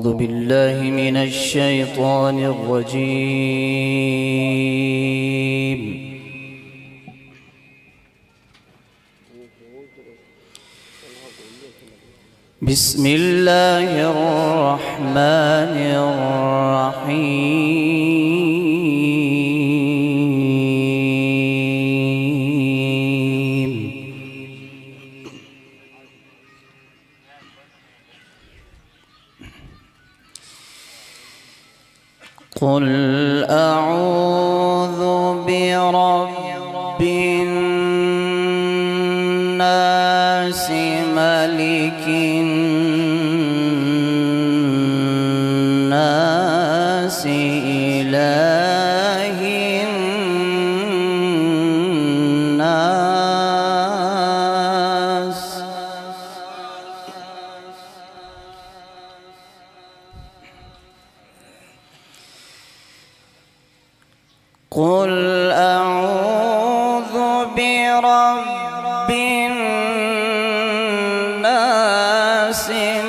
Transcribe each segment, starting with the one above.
أعوذ بالله من الشيطان الرجيم. بسم الله الرحمن الرحيم. قل أعوذ برب الناس ملك الناس إله الناس قل أعوذ برب الناس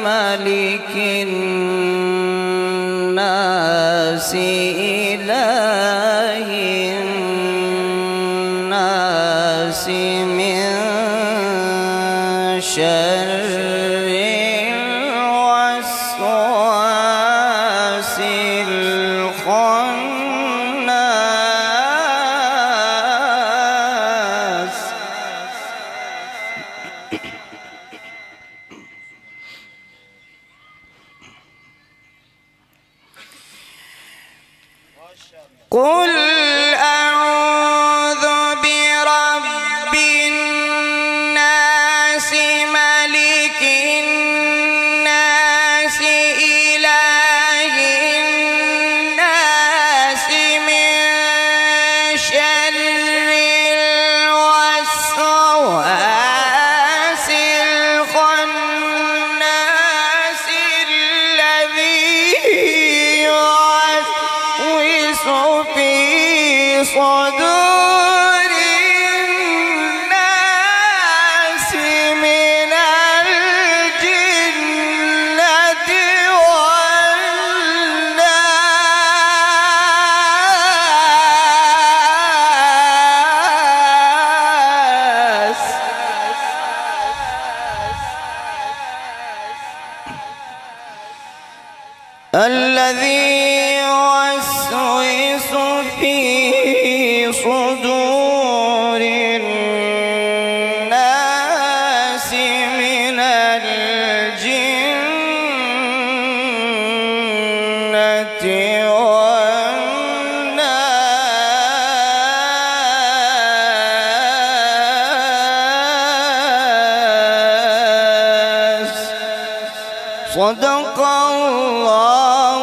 ملك الناس إله الناس من شر الوسواس الخناس. قل أعوذ برب الناس ملك الناس إله الناس من شر الوسواس الخناس الذي يوسوس في صدور الناس من الجنة والناس. الذي يوسوس في صدور الناس من الجنة والناس. صدق الله